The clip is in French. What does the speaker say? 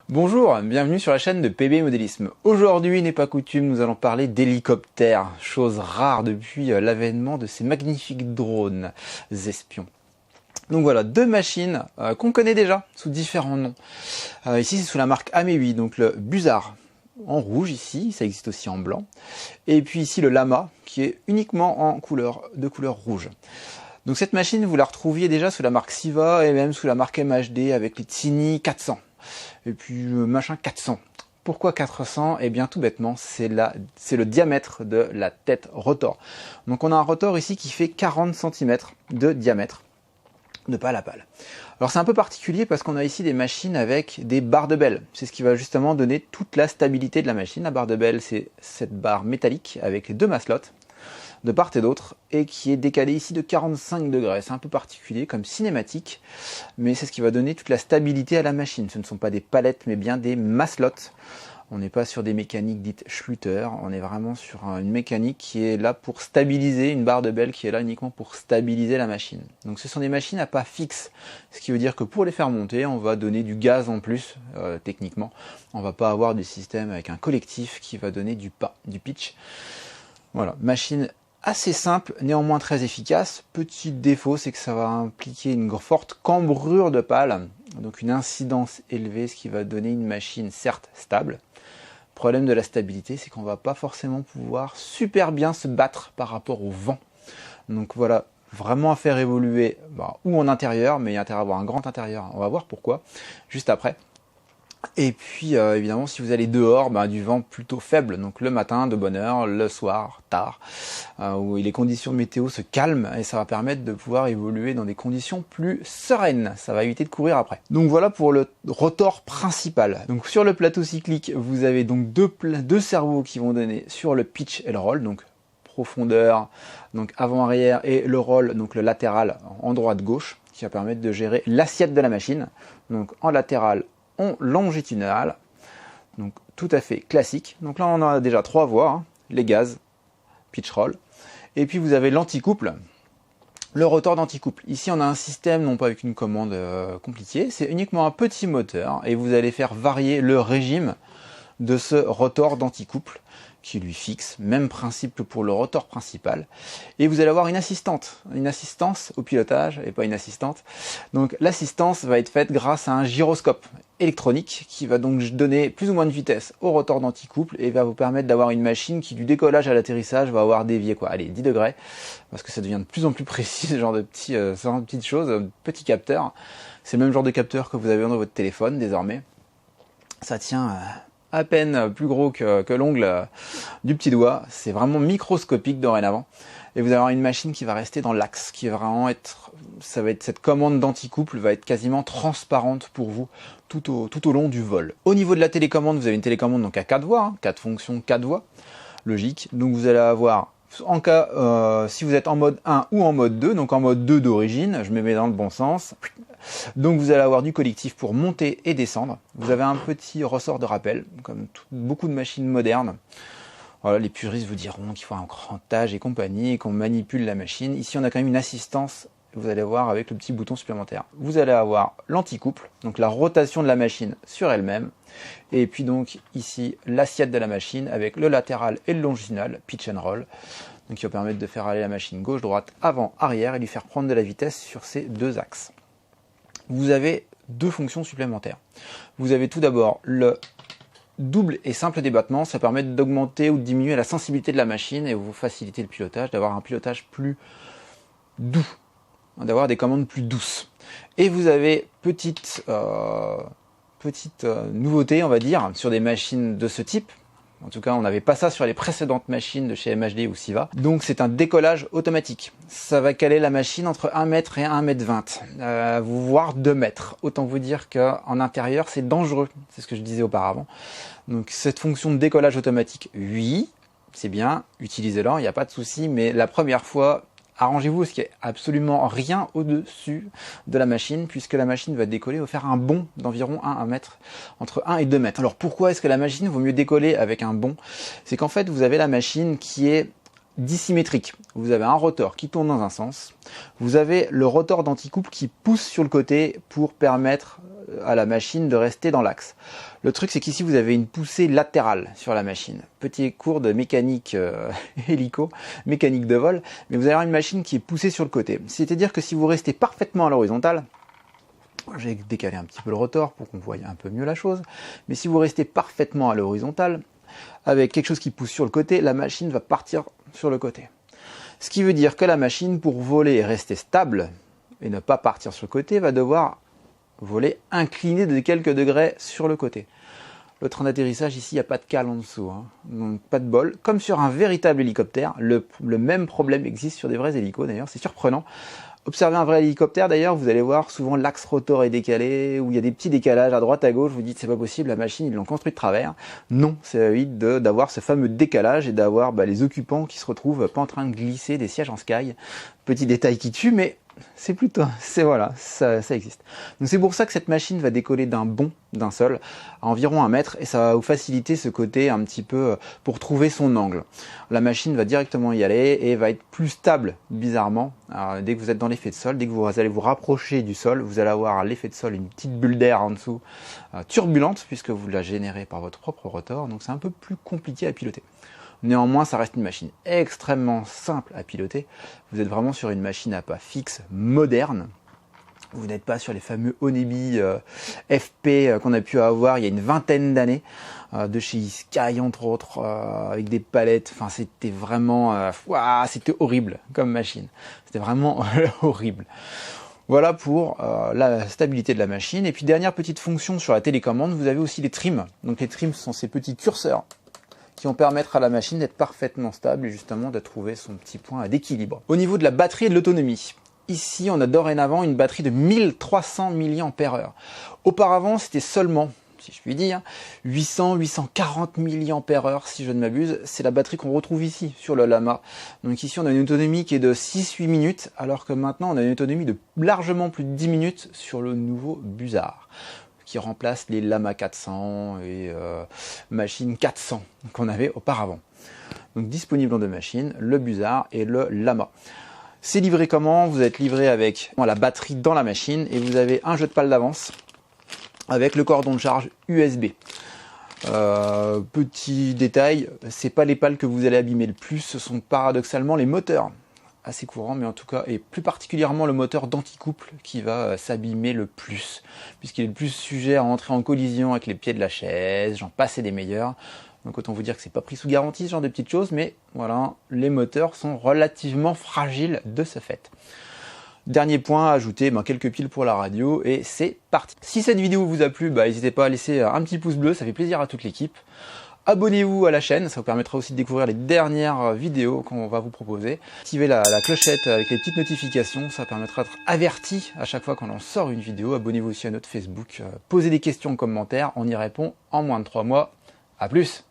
Bonjour, bienvenue sur la chaîne de PB Modélisme. Aujourd'hui, n'est pas coutume, nous allons parler d'hélicoptères, chose rare depuis l'avènement de ces magnifiques drones espions. Donc voilà, deux machines qu'on connaît déjà sous différents noms. Ici, c'est sous la marque Amewi, donc le Busard en rouge ici, ça existe aussi en blanc. Et puis ici le Lama, qui est uniquement en couleur rouge. Donc cette machine, vous la retrouviez déjà sous la marque Siva et même sous la marque MHD avec les Tiny 400. Et puis machin 400. Pourquoi 400? Eh bien tout bêtement, c'est le diamètre de la tête rotor. Donc on a un rotor ici qui fait 40 cm de diamètre, de pale à pale. Alors c'est un peu particulier parce qu'on a ici des machines avec des barres de belle. C'est ce qui va justement donner toute la stabilité de la machine. La barre de belle, c'est cette barre métallique avec les deux maslottes de part et d'autre et qui est décalée ici de 45 degrés. C'est un peu particulier comme cinématique, mais c'est ce qui va donner toute la stabilité à la machine. Ce ne sont pas des palettes mais bien des maslottes. On n'est pas sur des mécaniques dites Schluter, on est vraiment sur une mécanique qui est là pour stabiliser, une barre de belle qui est là uniquement pour stabiliser la machine. Donc ce sont des machines à pas fixes, ce qui veut dire que pour les faire monter, on va donner du gaz en plus, techniquement. On va pas avoir du système avec un collectif qui va donner du pas, du pitch. Voilà, machine assez simple, néanmoins très efficace. Petit défaut, c'est que ça va impliquer une forte cambrure de pale, donc une incidence élevée, ce qui va donner une machine certes stable. Problème de la stabilité, c'est qu'on va pas forcément pouvoir super bien se battre par rapport au vent. Donc voilà, vraiment à faire évoluer, ou en intérieur, mais il y a intérêt à avoir un grand intérieur, on va voir pourquoi, juste après. Et puis évidemment si vous allez dehors, du vent plutôt faible, donc le matin de bonne heure, le soir tard, où les conditions météo se calment et ça va permettre de pouvoir évoluer dans des conditions plus sereines, ça va éviter de courir après. Donc voilà pour le rotor principal. Donc sur le plateau cyclique, vous avez donc deux servos qui vont donner sur le pitch et le roll, donc profondeur, donc avant-arrière, et le roll, donc le latéral en droite-gauche, qui va permettre de gérer l'assiette de la machine, donc en latéral, en longitudinal, donc tout à fait classique. Donc là on a déjà trois voies, les gaz, pitch roll, et puis vous avez l'anticouple, le rotor d'anticouple. Ici on a un système non pas avec une commande compliquée, c'est uniquement un petit moteur et vous allez faire varier le régime de ce rotor d'anticouple qui lui fixe, même principe que pour le rotor principal, et vous allez avoir une assistance au pilotage et pas une assistante. Donc l'assistance va être faite grâce à un gyroscope électronique qui va donc donner plus ou moins de vitesse au rotor d'anticouple et va vous permettre d'avoir une machine qui du décollage à l'atterrissage va avoir dévié 10 degrés, parce que ça devient de plus en plus précis, ce genre de petites choses, petits capteurs. C'est le même genre de capteur que vous avez dans votre téléphone désormais. Ça tient à peine plus gros que l'ongle du petit doigt, c'est vraiment microscopique dorénavant, et vous allez avoir une machine qui va rester dans l'axe, qui va vraiment être, cette commande d'anticouple va être quasiment transparente pour vous tout au long du vol. Au niveau de la télécommande, vous avez une télécommande donc à 4 voies, 4 fonctions, 4 voies, logique, donc vous allez avoir, en cas, si vous êtes en mode 1 ou en mode 2, donc en mode 2 d'origine, je me mets dans le bon sens, donc vous allez avoir du collectif pour monter et descendre. Vous avez un petit ressort de rappel, comme beaucoup de machines modernes. Voilà, les puristes vous diront qu'il faut un crantage et compagnie, et qu'on manipule la machine. Ici on a quand même une assistance, vous allez voir avec le petit bouton supplémentaire. Vous allez avoir l'anticouple, donc la rotation de la machine sur elle-même. Et puis donc ici l'assiette de la machine avec le latéral et le longitudinal, pitch and roll. Donc qui va permettre de faire aller la machine gauche-droite, avant-arrière et lui faire prendre de la vitesse sur ces deux axes. Vous avez deux fonctions supplémentaires. Vous avez tout d'abord le double et simple débattement, ça permet d'augmenter ou de diminuer la sensibilité de la machine et vous faciliter le pilotage, d'avoir un pilotage plus doux, d'avoir des commandes plus douces. Et vous avez petite nouveauté, on va dire, sur des machines de ce type. En tout cas, on n'avait pas ça sur les précédentes machines de chez MHD ou Siva. Donc c'est un décollage automatique. Ça va caler la machine entre 1 mètre et 1 mètre 20, voire 2 mètres. Autant vous dire qu'en intérieur, c'est dangereux. C'est ce que je disais auparavant. Donc cette fonction de décollage automatique, oui, c'est bien, utilisez-la, il n'y a pas de souci. Mais la première fois, arrangez-vous parce qu'il n'y a absolument rien au-dessus de la machine, puisque la machine va décoller, va faire un bond d'environ 1 mètre, entre 1 et 2 mètres. Alors pourquoi est-ce que la machine vaut mieux décoller avec un bond? C'est qu'en fait vous avez la machine qui est dissymétrique. Vous avez un rotor qui tourne dans un sens, vous avez le rotor d'anticouple qui pousse sur le côté pour permettre à la machine de rester dans l'axe. Le truc, c'est qu'ici, vous avez une poussée latérale sur la machine. Petit cours de mécanique hélico, mécanique de vol, mais vous allez avoir une machine qui est poussée sur le côté. C'est-à-dire que si vous restez parfaitement à l'horizontale, j'ai décalé un petit peu le rotor pour qu'on voie un peu mieux la chose, mais si vous restez parfaitement à l'horizontale, avec quelque chose qui pousse sur le côté, la machine va partir sur le côté. Ce qui veut dire que la machine, pour voler et rester stable, et ne pas partir sur le côté, va devoir voler incliné de quelques degrés sur le côté. Le train d'atterrissage, ici, il n'y a pas de cale en dessous, hein. Donc pas de bol. Comme sur un véritable hélicoptère, le même problème existe sur des vrais hélicos d'ailleurs, c'est surprenant. Observez un vrai hélicoptère d'ailleurs, vous allez voir souvent l'axe rotor est décalé, ou il y a des petits décalages à droite, à gauche, vous dites c'est pas possible, la machine ils l'ont construit de travers. Non, ça évite d'avoir ce fameux décalage et d'avoir les occupants qui se retrouvent pas en train de glisser des sièges en sky. Petit détail qui tue, mais c'est plutôt, voilà, ça existe. Donc c'est pour ça que cette machine va décoller d'un bond, d'un seul, à environ 1 mètre, et ça va vous faciliter ce côté un petit peu pour trouver son angle. La machine va directement y aller et va être plus stable, bizarrement. Alors, dès que vous êtes dans l'effet de sol, dès que vous allez vous rapprocher du sol, vous allez avoir l'effet de sol, une petite bulle d'air en dessous, turbulente, puisque vous la générez par votre propre rotor, donc c'est un peu plus compliqué à piloter. Néanmoins, ça reste une machine extrêmement simple à piloter. Vous êtes vraiment sur une machine à pas fixe moderne. Vous n'êtes pas sur les fameux Onebi FP qu'on a pu avoir il y a une vingtaine d'années, de chez Sky entre autres, avec des palettes. Enfin, c'était vraiment, c'était horrible comme machine. C'était vraiment horrible. Voilà pour la stabilité de la machine. Et puis dernière petite fonction sur la télécommande, vous avez aussi les trims. Donc les trims sont ces petits curseurs qui vont permettre à la machine d'être parfaitement stable et justement de trouver son petit point d'équilibre. Au niveau de la batterie et de l'autonomie, ici on a dorénavant une batterie de 1300 mAh. Auparavant c'était seulement, si je puis dire, 840 mAh si je ne m'abuse. C'est la batterie qu'on retrouve ici sur le Lama. Donc ici on a une autonomie qui est de 6-8 minutes, alors que maintenant on a une autonomie de largement plus de 10 minutes sur le nouveau Busar, qui remplace les Lama 400 et Machine 400 qu'on avait auparavant. Donc disponible en 2 machines, le Busar et le Lama. C'est livré comment? Vous êtes livré avec la batterie dans la machine et vous avez un jeu de pales d'avance avec le cordon de charge USB. Petit détail, c'est pas les pales que vous allez abîmer le plus, ce sont paradoxalement les moteurs. Assez courant, mais en tout cas, et plus particulièrement le moteur d'anticouple qui va s'abîmer le plus, puisqu'il est le plus sujet à entrer en collision avec les pieds de la chaise, j'en passe et des meilleurs. Donc autant vous dire que c'est pas pris sous garantie ce genre de petites choses, mais voilà, les moteurs sont relativement fragiles de ce fait. Dernier point à ajouter, quelques piles pour la radio et c'est parti. Si cette vidéo vous a plu, n'hésitez pas à laisser un petit pouce bleu, ça fait plaisir à toute l'équipe. Abonnez-vous à la chaîne, ça vous permettra aussi de découvrir les dernières vidéos qu'on va vous proposer. Activez la clochette avec les petites notifications, ça permettra d'être averti à chaque fois qu'on en sort une vidéo. Abonnez-vous aussi à notre Facebook, posez des questions en commentaire, on y répond en moins de 3 mois. À plus!